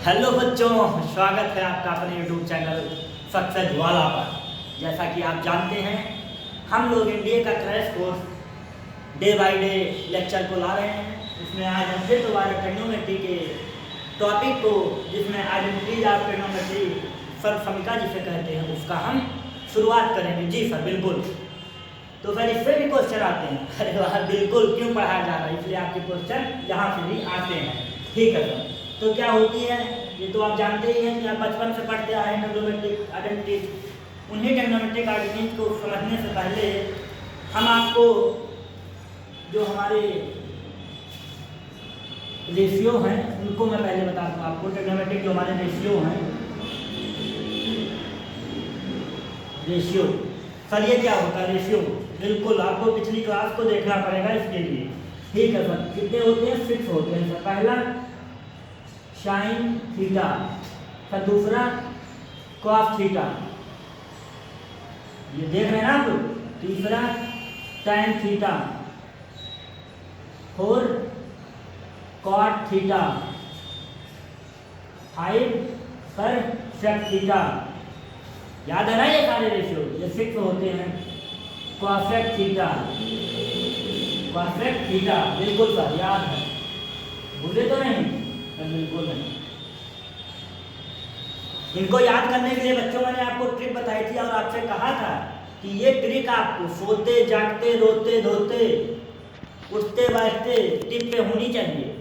Hello बच्चों, स्वागत है आपका अपने यूट्यूब चैनल सक्सेस वाला पर। जैसा कि आप जानते हैं, हम लोग इंडिया का crash course day by day lecture को ला रहे हैं। इसमें आज हम फिर दोबारा ट्रिग्नोमेट्री के टॉपिक को, जिसमें आइडेंटिटीज ऑफ ट्रिग्नोमेट्री सर्वसमिका जिसे कहते हैं, उसका हम शुरुआत करेंगे। जी सर, बिल्कुल। तो सर इससे भी क्वेश्चन आते हैं। अरे वाह, बिल्कुल, क्यों पढ़ाया जा रहा है, इसलिए आपके क्वेश्चन यहाँ से भी आते हैं। ठीक है सर। तो क्या होती है, ये तो आप जानते ही हैं कि आप बचपन से पढ़ते आए हैं ट्रिग्नोमेट्रिक आइडेंटिटीज। उन्हीं ट्रिग्नोमेट्रिक आइडेंटिटीज को समझने से पहले हम आपको जो हमारे रेशियो हैं उनको मैं पहले बता दूँ आपको। ट्रिग्नोमेट्रिक जो हमारे रेशियो हैं, रेशियो सर ये क्या होता है रेशियो? बिल्कुल, आपको पिछली क्लास को देखना पड़ेगा इसके लिए। ठीक है सर। कितने होते हैं? 6 होते हैं सर। पहला साइन थीटा, सर दूसरा कॉस थीटा, ये देख रहे हैं ना आप लोग। तीसरा tan theta, 4 cot theta, 5 sir sec theta. याद है ना ये सारे रेशियो? ये 6 होते हैं। कॉसेक थीटा, कॉसेक थीटा, बिल्कुल सर याद है, भूले तो नहीं? बिल्कुल नहीं। इनको याद करने के लिए बच्चों मैंने आपको ट्रिक बताई थी और आपसे कहा था कि ये ट्रिक आपको सोते जागते रोते धोते उठते बैठते टिप पे होनी चाहिए।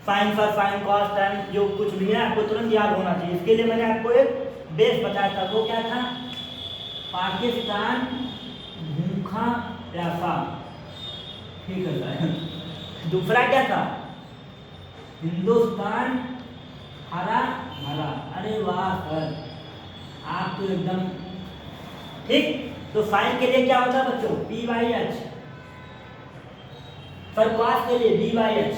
Sine for sine, cos tan, जो कुछ भी है आपको तुरंत याद होना चाहिए। इसके लिए मैंने आपको एक बेस बताया था। वो क्या था? पाकिस्तान भूखा प्यासा। ठीक है सर। दूसरा क्या था? हिंदुस्तान हरा भरा। अरे वाह सर, आप तो एकदम ठीक। तो साइन के लिए क्या होता है बच्चों? P by H. Sir cos के लिए B by H.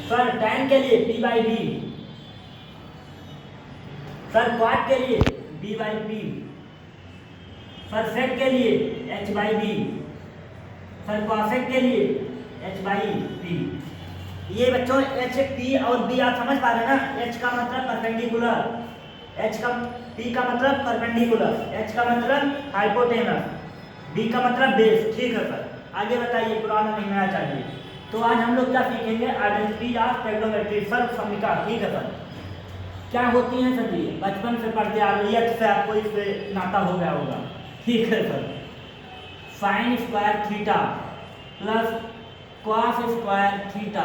Sir tan के लिए P by B. Sir cot के लिए B by P. Sir sec के लिए H by B. Sir cosec के लिए एच बाई पी। ये बच्चों एच, पी और बी आप समझ पा रहे हैं ना? एच का मतलब परपेंडिकुलर, एच का, पी का मतलब परपेंडिकुलर, एच का मतलब हाइपोटेनस, बी का मतलब बेस। ठीक है सर। आगे बताइए, पुराना नहीं नया चाहिए। तो आज हम लोग क्या सीखेंगे? आइडेंटिटीज ऑफ ट्रिग्नोमेट्री सर्वसमिका। ठीक है सर। क्या होती हैं सर? ये बचपन से पढ़ते आ रही है, से आपको इससे नाता हो गया होगा। ठीक है sir. Sine square theta plus cos square theta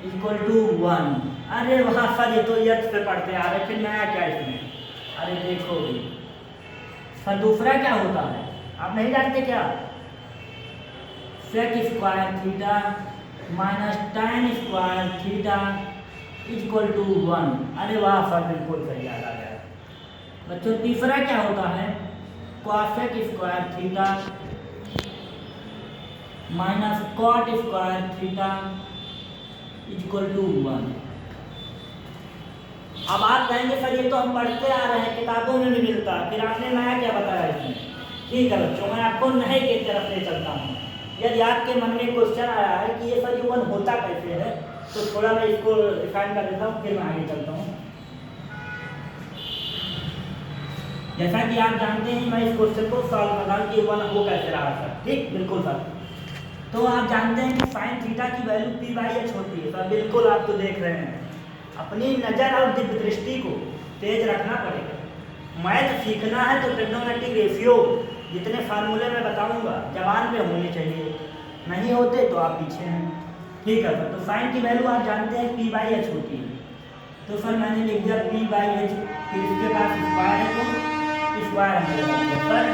equal to 1। अरे वाह सर, ये तो यथ से पढ़ते आ रहे, फिर नया क्या इसमें? अरे देखो सर, दूसरा क्या होता है आप नहीं जानते क्या? Sec square theta minus tan square theta equal to 1। अरे वाह सर, बिल्कुल सही याद आ गया बच्चों। तीसरा क्या होता है? Cosec square theta minus cot square theta equal to 1। अब आप कहेंगे सर ये तो हम पढ़ते आ रहे हैं, किताबों में भी मिलता है, फिर आपने नया क्या बताया इसमें? ठीक है बच्चों, मैं आपको नए की तरफ ले चलता हूँ। यदि आपके मन में क्वेश्चन आया है कि ये सर U1 होता कैसे है, तो थोड़ा मैं इसको रिफाइन कर देता हूँ, फिर मैं आगे चलता हूँ। जैसा कि आप जानते हैं, मैं इस क्वेश्चन को सॉल्व कर रहा हूँ कि U1 हो कैसे रहा सर। ठीक, बिल्कुल सर। तो आप जानते हैं कि साइन थीटा की वैल्यू पी बाई एच होती है सर। बिल्कुल, आप तो देख रहे हैं। अपनी नज़र और दिव्य दृष्टि को तेज रखना पड़ेगा। मैथ सीखना है तो ट्रिग्नोमेट्रिक रेशियो जितने फार्मूले मैं बताऊंगा जबान पे होने चाहिए, नहीं होते तो आप पीछे हैं। ठीक है सर। तो साइन की वैल्यू आप जानते हैं पी बाई एच होती है। तो सर मैंने लिख दिया पी बाई एच, फिर इसके पास स्क्वायर है तो स्क्वायर है सर,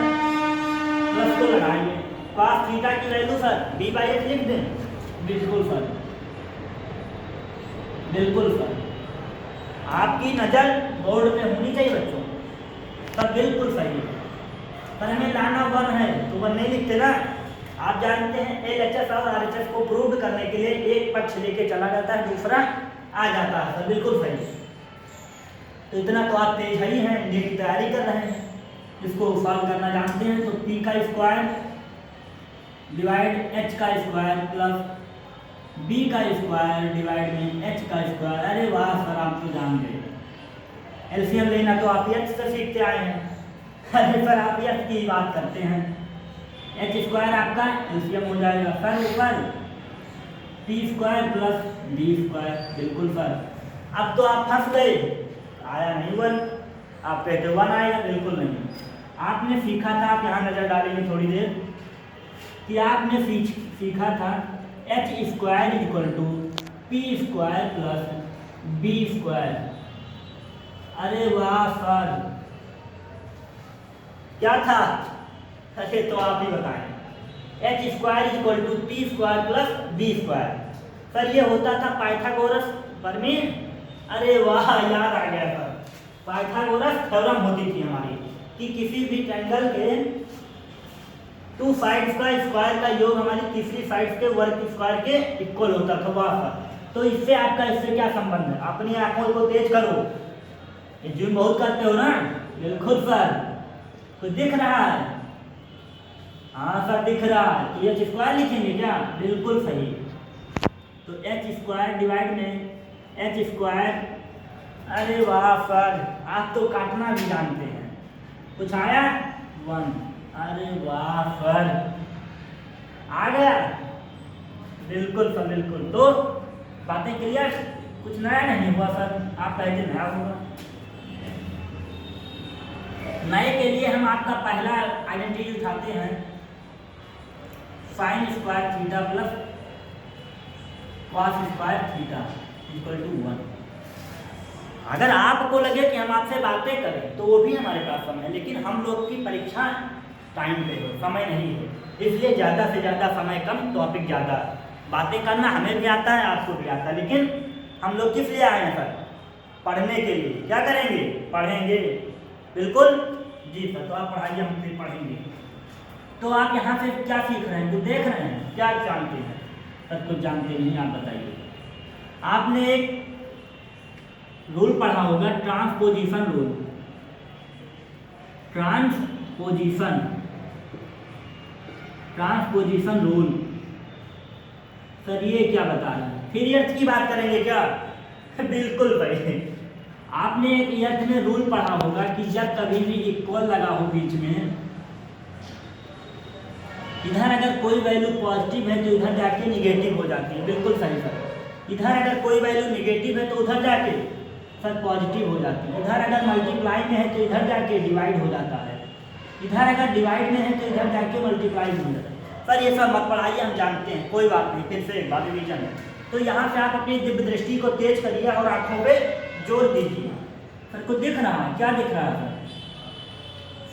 प्लस को लगाइए। कॉस थीटा की value sir B by H लिख दें। बिल्कुल सर, बिल्कुल सर। आपकी नज़र बोर्ड में होनी चाहिए बच्चों। सर बिल्कुल सही है। पर हमें लाना 1 है तो 1 नहीं लिखते ना। आप जानते हैं LHS और RHS को प्रूव करने के लिए एक पक्ष लेके चला जाता है, दूसरा आ जाता है सर। बिल्कुल सही। तो इतना तो आप तेज ही हैं, नीट की तैयारी कर रहे हैं, इसको सॉल्व करना जानते हैं। तो पी का स्क्वायर डिवाइड एच का स्क्वायर प्लस बी का स्क्वायर डिवाइड में एच का स्क्वायर। अरे वाह सर, आप तो जान गए, एलसीएम लेना तो आप एच से सीखते आए हैं। अरे सर आप एच की बात करते हैं, एच स्क्वायर आपका एलसीएम हो जाएगा सर ऊपर P square plus D square. बिल्कुल सर, अब तो आप फंस गए, आया नहीं वन, आप कहते वन आएगा, बिल्कुल नहीं। आपने सीखा था, आप यहाँ नजर डालेंगे थोड़ी देर, कि आपने सीखा था H square equal to P square plus B square. अरे वाह सर, क्या था? अरे तो आप ही बताएं। H square equal to P square plus B square, sir ये होता था पाइथागोरस प्रमेय। अरे वाह, याद आ गया सर, पाइथागोरस थ्योरम होती थी हमारी कि किसी भी ट्रायंगल के टू साइड्स का स्क्वायर का योग हमारी तीसरी साइड के वर्ग स्क्वायर के इक्वल होता था। वाह सर, तो इससे आपका इससे क्या संबंध है? अपनी आंखों को तेज करो, ये जूम बहुत करते हो ना। बिल्कुल सर, कुछ दिख रहा है? हाँ सर दिख रहा है, तो एच स्क्वायर लिखेंगे क्या? बिल्कुल सही। तो एच स्क्वायर डिवाइड में एच स्क्वायर। अरे वाह सर, आप तो काटना भी जानते हैं। कुछ आया? वन। अरे वाह सर, आ गया? बिल्कुल सर बिल्कुल। तो बातें क्लियर? कुछ नया नहीं हुआ सर, आप कहते नया होगा। नए के लिए हम आपका पहला आइडेंटिटी उठाते हैं, sine square theta plus cos square theta equal to 1। अगर आपको लगे कि हम आपसे बातें करें तो वो भी हमारे पास समय है, लेकिन हम लोग की परीक्षा टाइम पे हो, समय नहीं है, इसलिए ज़्यादा से ज़्यादा समय कम, टॉपिक ज़्यादा। बातें करना हमें भी आता है, आपको भी आता है, लेकिन हम लोग किस लिए आए हैं सर? पढ़ने के लिए। क्या करेंगे? पढ़ेंगे। बिल्कुल जी सर, तो आप पढ़ाइए, हम फिर पढ़ेंगे। तो आप यहाँ से क्या सीख रहे हैं? कुछ देख रहे हैं? क्या जानते हैं? सर कुछ जानते नहीं, आप बताइए। आपने एक रूल पढ़ा होगा, transposition rule. Transposition rule, sir ये क्या बता रहे हैं? फिर अर्थ की बात करेंगे क्या? बिल्कुल भाई, आपने एक अर्थ में रूल पढ़ा होगा कि जब कभी भी इक्वल लगा हो बीच में, इधर अगर कोई वैल्यू पॉजिटिव है तो इधर जाके निगेटिव हो जाती है। बिल्कुल सही सर, इधर अगर कोई वैल्यू निगेटिव है तो उधर जाके सर पॉजिटिव हो जाती है। इधर अगर मल्टीप्लाई में है तो इधर जाके डिवाइड हो जाता है, इधर अगर डिवाइड में है तो इधर जाके मल्टीप्लाई हो जाता है। सर ये सब मत पढ़ाइए, हम जानते हैं, कोई बात नहीं, फिर से एक बार रिवीजन है। तो यहाँ से आप अपनी दिव्य दृष्टि को तेज करिए और आंखों पे जोर दीजिए। सर कुछ दिख रहा है? क्या दिख रहा है sir?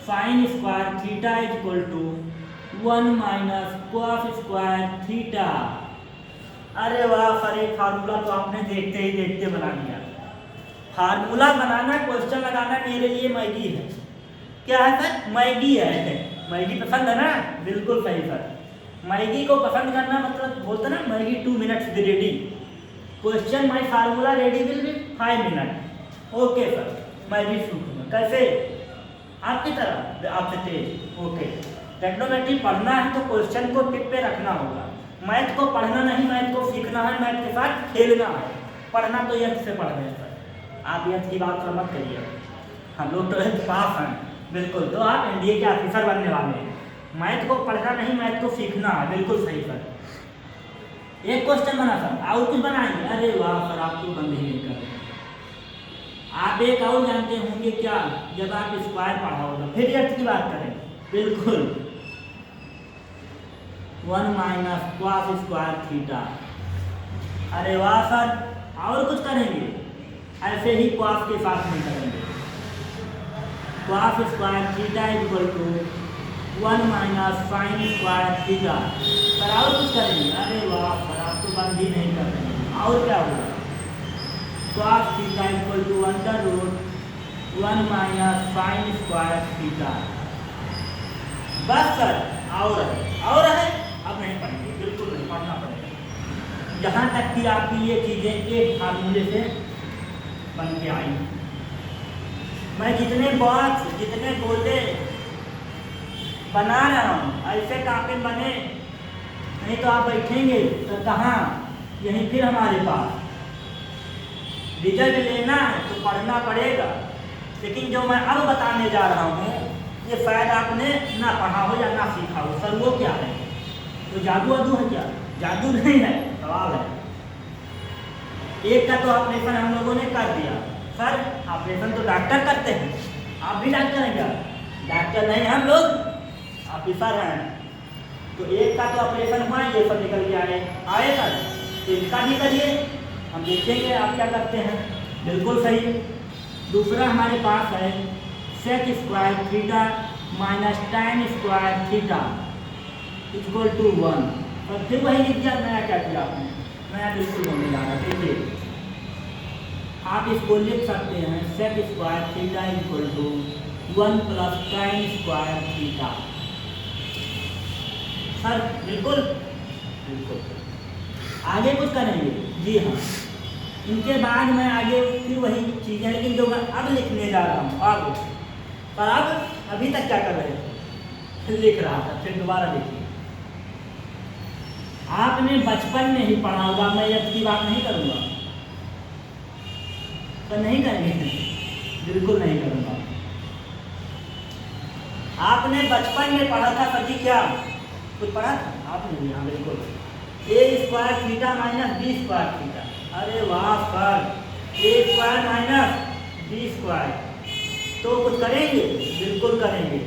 Sine square theta is equal to 1 minus cos square theta. अरे वाह सर, एक फार्मूला तो आपने देखते ही देखते बना लिया। फार्मूला बनाना, क्वेश्चन लगाना मेरे लिए मैगी है। क्या है सर? मैगी है। मैगी पसंद है ना? बिल्कुल सही सर, मैगी को पसंद करना मतलब बोलते ना, Maggi 2 minutes be ready, question my formula ready will be 5 minute. Okay sir, मैं भी सीखूंगा। कैसे? आपकी तरह, आपसे तेज। ओके, टेक्नोमेट्री पढ़ना है तो क्वेश्चन को टिप पे रखना होगा। मैथ को पढ़ना नहीं, मैथ को सीखना है, मैथ के साथ खेलना है। पढ़ना तो यथ से पढ़ रहे हैं सर, आप यथ की बात मत करिए, हम लोग तो पास हैं। बिल्कुल, तो आप एनडीए के ऑफिसर बनने वाले हैं। मैथ को पढ़ना नहीं, मैथ को सीखना है। बिल्कुल सही सर। एक क्वेश्चन बना सर, और कुछ बनाएंगे? अरे वाह सर, आप तो बंद ही नहीं कर रहे। आप एक और जानते होंगे क्या? जब आप स्क्वायर पढ़ा होगा, फिर अर्थ की बात करें। बिल्कुल, 1 माइनस कॉस स्क्वायर थीटा। अरे वाह सर, और कुछ करेंगे? ऐसे ही कॉस के साथ नहीं करेंगे। Cos square theta equal to 1 minus sine square theta. Sir और कुछ करेंगे? अरे वाह सर, आप तो बंद ही नहीं कर रहे हैं। और क्या होगा? Cos theta equal to under root 1 minus sine square theta. बस सर, और है, अब नहीं पढ़ेंगे, बिल्कुल नहीं पढ़ना पड़ेगा। जहाँ तक कि आपकी ये चीज़ें एक फार्मूले से बन के आई। मैं जितने बॉक्स, जितने गोले बना रहा हूँ, ऐसे काफी बने, नहीं तो आप बैठेंगे तो कहाँ यहीं फिर हमारे पास रिजल्ट लेना है तो पढ़ना पड़ेगा। लेकिन जो मैं अब बताने जा रहा हूँ ये शायद आपने ना पढ़ा हो या ना सीखा हो। सर वो क्या है? तो जादू वादू है क्या? जादू नहीं है, सवाल है। एक का तो ऑपरेशन हम लोगों ने कर दिया। सर ऑपरेशन तो डॉक्टर करते हैं, आप भी डॉक्टर हैं क्या? डॉक्टर नहीं हम लोग ऑफिसर हैं। तो एक का तो ऑपरेशन हुआ, ये सब निकल के आए सर, तो इसका भी करिए, हम देखेंगे आप क्या करते हैं। बिल्कुल सही। दूसरा हमारे पास है sec square theta minus tan square theta equal to 1। और फिर वही लिख दिया। नया क्या किया आपने? नया बिल्कुल होने जा रहा है। देखिए आप इसको लिख सकते हैं sec square theta equal to 1 plus tan square theta. Sir बिल्कुल बिल्कुल। आगे कुछ करेंगे? जी हाँ। इनके बाद मैं आगे फिर वही चीज़ है, लेकिन जो मैं अब लिखने जा रहा हूँ आगे, पर अब अभी तक क्या कर रहे थे? लिख रहा था। फिर दोबारा देखिए, आपने बचपन में ही पढ़ा होगा, मैं अब की बात नहीं करूँगा। तो नहीं करेंगे? बिल्कुल नहीं करूँगा। आपने बचपन में पढ़ा था सर जी, क्या कुछ पढ़ा था आपने? हाँ बिल्कुल। A square theta minus b square theta. अरे वाह sir, a square minus b square, तो कुछ करेंगे? बिल्कुल करेंगे।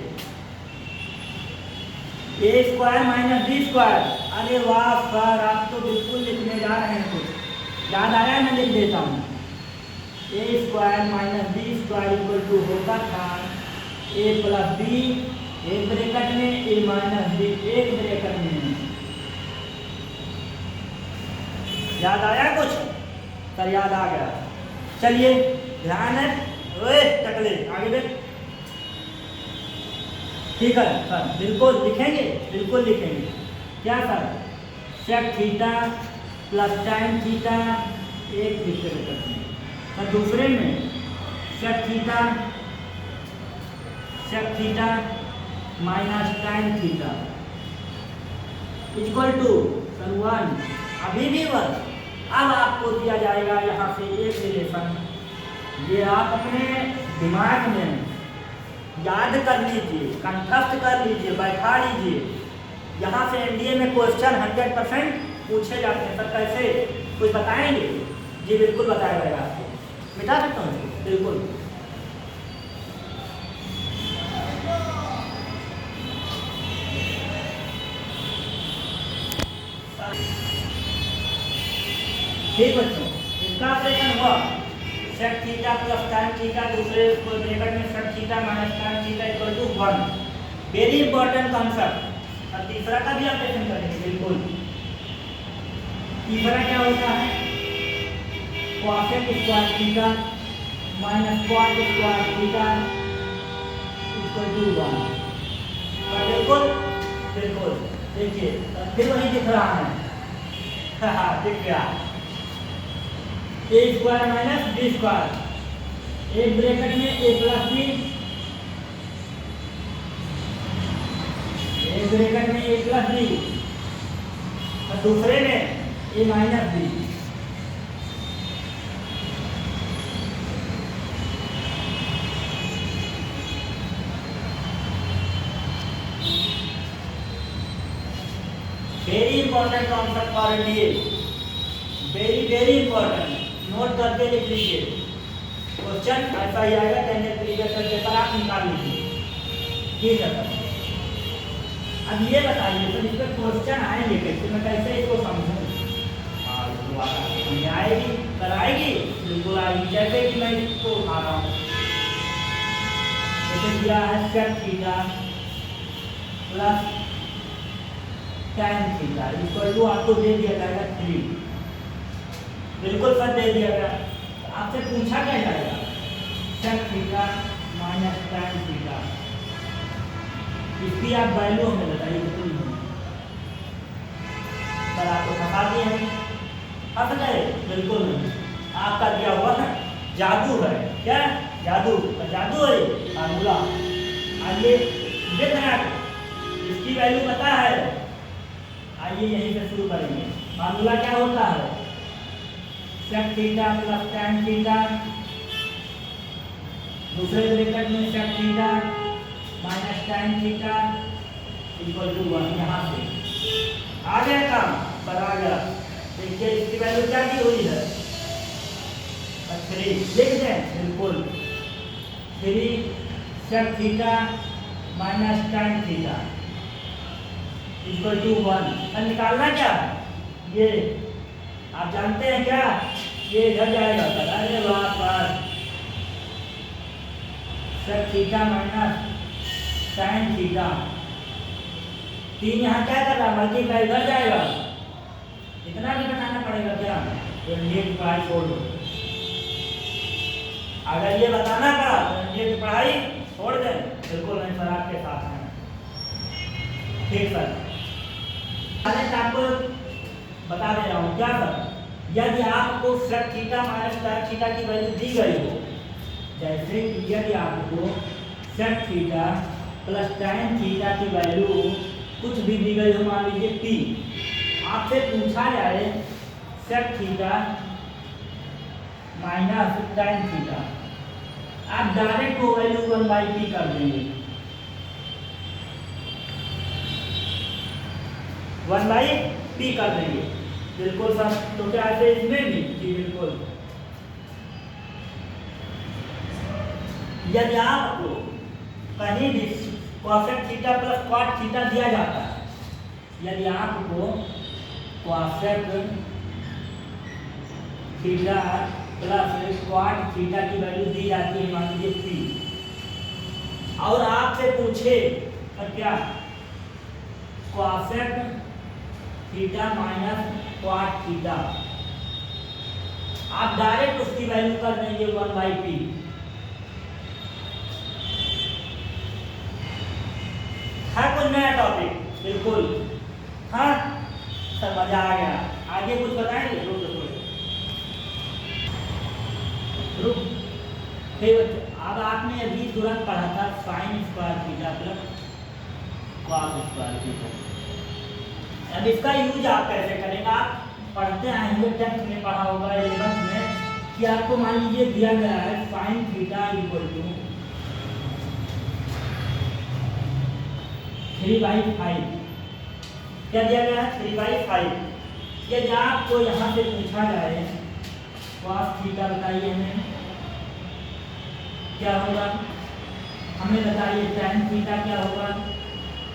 A square minus b square. अरे वाह सर, आप तो बिल्कुल लिखने जा रहे हैं। कुछ याद आया? मैं लिख देता हूँ। A square minus b square equal to होता था ए प्लस बी, एक ब्रैकेट में, ए माइनस बी एक ब्रैकेट में। याद आया कुछ? सर याद आ गया। चलिए ध्यान है। ओए टकले आगे देख। ठीक है सर, बिल्कुल लिखेंगे, बिल्कुल लिखेंगे। क्या sir? Sec theta plus tan theta एक ब्रैकेट में। सर दूसरे में sec theta minus tan theta equal to sir 1। अभी भी 1। अब आपको दिया जाएगा यहाँ से एक रिलेशन, ये आप अपने दिमाग में याद कर लीजिए, कंठस्थ कर लीजिए, बैठा लीजिए। यहाँ से एनडीए में क्वेश्चन 100% पूछे जाते हैं। सर कैसे, कुछ बताएंगे? जी बिल्कुल बताया जाएगा आपको। मिटा सकता हूँ इसको? बिल्कुल। ठीक बच्चों, इसका ऑपरेशन हुआ sec theta plus tan theta, दूसरे ब्रैकेट में sec theta minus tan theta equal to 1। Very important concept. और तीसरा का भी ऑपरेशन करेंगे। बिल्कुल। तीसरा क्या होता है? cosec square theta minus cot square theta equal to 1। और बिल्कुल बिल्कुल देखिए, फिर वही दिख रहा है। हाँ दिख गया। A square minus b square, एक ब्रैकेट में ए प्लस बी, एक ब्रैकेट में ए प्लस बी, और दूसरे में a minus b. Very important concept for NDA, very important. Note करके लिख लीजिए। क्वेश्चन ऐसा ही आएगा, 10 प्रीवियस पेपर आप निकाल लीजिए। ठीक है सर। अब ये बताइए सर, इस पर क्वेश्चन आएंगे कैसे, मैं कैसे इसको समझूं? हाँ समझ आएगी, कराएगी, बिल्कुल आएगी। जैसे कि मैं इसको उठा रहा हूँ, जैसे दिया है sec theta plus tan theta equal to, आपको दे दिया जाएगा 3। बिल्कुल सर दे दिया गया। आपसे पूछा क्या जाएगा? Sec theta minus tan theta, इसकी आप वैल्यू हमें बताइए कितनी है। सर आपको फंसा दिए हैं। फंस गए? बिल्कुल नहीं, आपका दिया हुआ है जादू है। क्या जादू? जादू है फार्मूला। आइए देख रहे हैं, इसकी वैल्यू पता है। आइए यहीं से शुरू करेंगे। फार्मूला क्या होता है? Sec theta plus tan theta, दूसरे ब्रैकेट में sec theta minus tan theta equal to 1। यहाँ से आ गया काम, पर आ गया। देखिए इसकी वैल्यू क्या की हुई है, 3 लिख दें, बिल्कुल 3 sec theta minus tan theta equal to 1। अब निकालना क्या, ये आप जानते हैं क्या, ये इधर जाएगा, अरे वाह, sec theta minus tan theta, 3 यहाँ क्या कर रहा है, मल्टीप्लाई इधर जाएगा, इतना भी बनाना पड़ेगा क्या, तो नीट पढ़ाई छोड़ दो। अगर ये बताना पड़ा तो नीट पढ़ाई छोड़ दें, बिल्कुल नहीं सर, आपके साथ हैं। ठीक सर, आपको बता दे रहा हूँ क्या सर, यदि आपको sec theta minus tan theta की वैल्यू दी गई हो, जैसे कि यदि आपको sec theta plus tan theta की वैल्यू कुछ भी दी गई हो, मान लीजिए p, आपसे पूछा जाए sec theta minus tan theta, आप डायरेक्ट वो वैल्यू 1/p कर देंगे, 1/p कर देंगे, बिल्कुल सर। तो क्या ऐसे इसमें भी, जी बिल्कुल। यदि आपको कहीं भी cosec theta plus cot theta दिया जाता है, यदि आपको cosec theta plus cot theta की वैल्यू दी जाती है, मान लीजिए p, और आपसे पूछे क्या cosec theta minus cot theta, आप डायरेक्ट उसकी वैल्यू कर देंगे 1/p। है कोई नया टॉपिक, बिल्कुल, हाँ सर मजा आ गया। आगे कुछ बताएंगे, रुक फिर अब आपने अभी तुरंत पढ़ा था sign square theta plus cos square theta. अब इसका यूज आप कैसे करेंगे, आप पढ़ते आएंगे, 10th में पढ़ा होगा, 11th में, कि आपको मान लीजिए दिया गया है साइन थीटा इक्वल टू 3/5, क्या दिया गया है 3/5। यदि आपको यहाँ से पूछा जाए कॉस थीटा बताइए हमें क्या होगा, हमें बताइए टैन थीटा क्या होगा,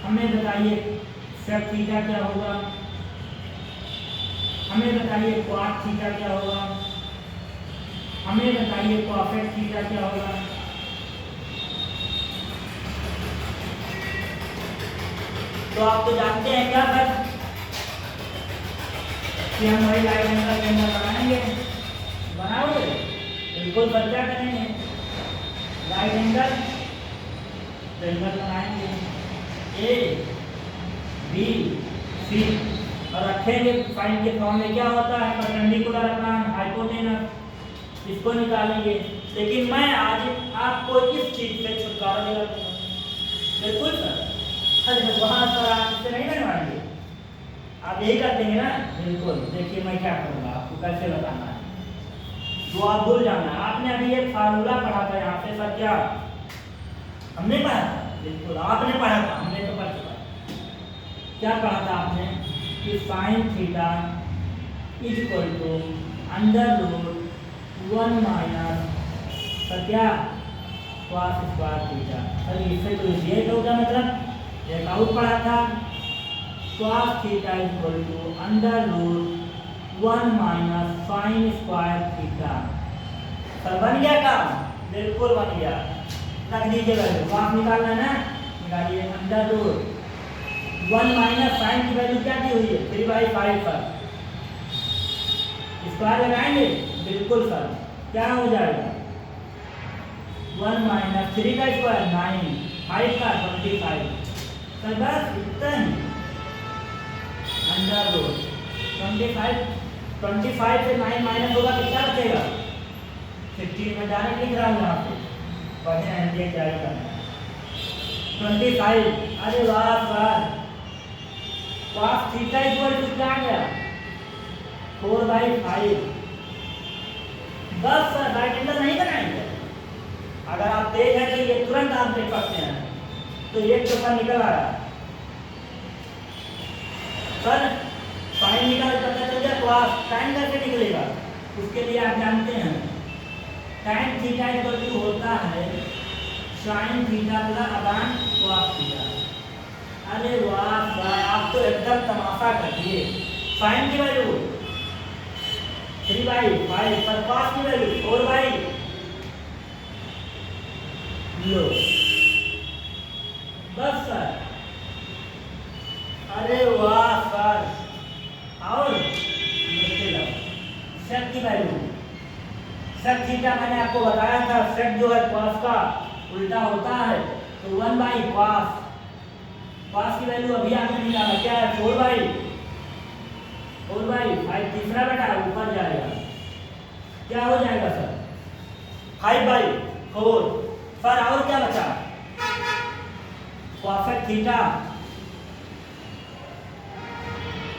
हमें बताइए सेक थीटा क्या होगा, हमें बताइए कॉट थीटा क्या होगा, हमें बताइए कॉसेक थीटा क्या होगा। तो आप तो जानते हैं क्या सर कि हम वही राइट एंगल ट्रायंगल बनाएंगे, बनाओगे, बिल्कुल सर, क्या करेंगे, राइट एंगल ट्रायंगल बनाएंगे, ए बी सी, और रखेंगे साइन के फॉर्म में क्या होता है, परपेंडिकुलर अपॉन हाइपोटेनस, इसको निकालेंगे। लेकिन मैं आज आपको इस चीज से छुटकारा दिलाऊंगा, बिल्कुल सर। अरे वहाँ सर आप इससे नहीं बनवाएंगे, आप यही कर देंगे ना, बिल्कुल। देखिए मैं क्या करूँगा, आपको कैसे बताना है, जो आप भूल जाना। आपने अभी एक फार्मूला पढ़ा था यहाँ पे सर, क्या हमने पढ़ा था, बिल्कुल आपने पढ़ा था, हमने तो पढ़ चुका। क्या पढ़ा था आपने कि sine theta is equal to √1 minus क्या कॉस स्क्वायर थीटा। सर इससे तो ये हो गया, मतलब एक आउट पढ़ा था cos theta is equal to √1 minus sine square theta. Sir बन गया काम, बिल्कुल बन गया। रख दीजिए वैल्यू, आप निकालना है ना, निकालिए √1 माइनस साइन की वैल्यू क्या दी हुई है 3/5 सर, स्क्वायर लगाएंगे, बिल्कुल सर, क्या हो जाएगा 1 माइनस 3 का स्क्वायर 9, 5 का 25 सर, बस इतना ही। √25 से 9 माइनस होगा, कितना बचेगा 15 में डायरेक्ट लिख रहा हूँ यहाँ पे, पढ़े हैं क्या करना 25। अरे वाह sir, cos theta equal to क्या आ गया 4/5, बस सर राइट एंगल नहीं बनाएंगे। अगर आप तेज हैं तो ये तुरंत आप देख सकते हैं। तो एक चौका निकल आया सर, साइन निकाल पता चल गया। क्लास टाइम कैसे निकलेगा उसके लिए आप जानते हैं tan थीटा इक्वल टू होता है sin थीटा प्लस अपान cos थीटा। अरे वाह सर, आप तो एकदम तमाशा कर दिए। sin की वैल्यू 3/5 पर cos की वैल्यू 4/, लो बस सर। अरे वाह सर, और सेक की वैल्यू, सेक थीटा मैंने आपको बताया था, सेक जो है cos का उल्टा होता है, तो 1/cos, cos की वैल्यू अभी आपने निकाला क्या है 4/5, तीसरा बेटा ऊपर जाएगा, क्या हो जाएगा सर 5/4। सर और क्या बचा, cosec थीटा,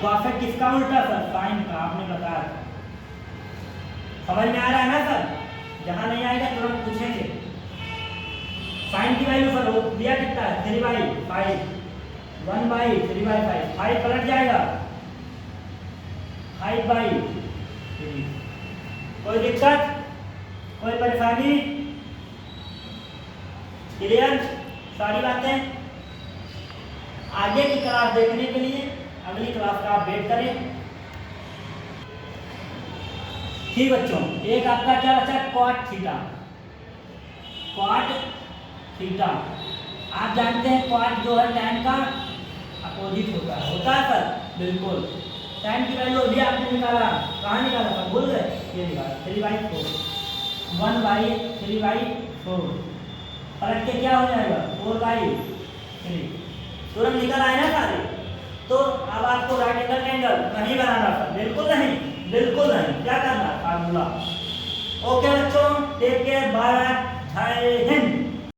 cosec किसका उल्टा सर, साइन का, आपने बताया था। समझ में आ रहा है ना सर, जहां नहीं आएगा तुरंत पूछेंगे। साइन की वैल्यू सर वो दिया कितना है 3/5, 1/3/5, 5 पलट जाएगा 5/3। कोई दिक्कत, कोई परेशानी, क्लियर सारी बातें। आगे की क्लास देखने के लिए अगली क्लास का आप वेट करें। ठीक बच्चों, एक आपका क्या बचा cot थीटा, cot थीटा आप जानते हैं cot जो है tan का अपोजिट होता है सर, बिल्कुल। tan की वैल्यू अभी आपने निकाला, कहाँ निकाला सर भूल गए, ये निकाला 3/4, 1/3/4 पलट के क्या हो जाएगा 4/3, तुरंत निकल आए ना सारे। तो अब आपको राइट एंगल ट्रायंगल नहीं बनाना सर, बिल्कुल नहीं, बिल्कुल नहीं, क्या करना फार्मूला। ओके बच्चों, टेक केयर, बाय बाय, जय हिंद।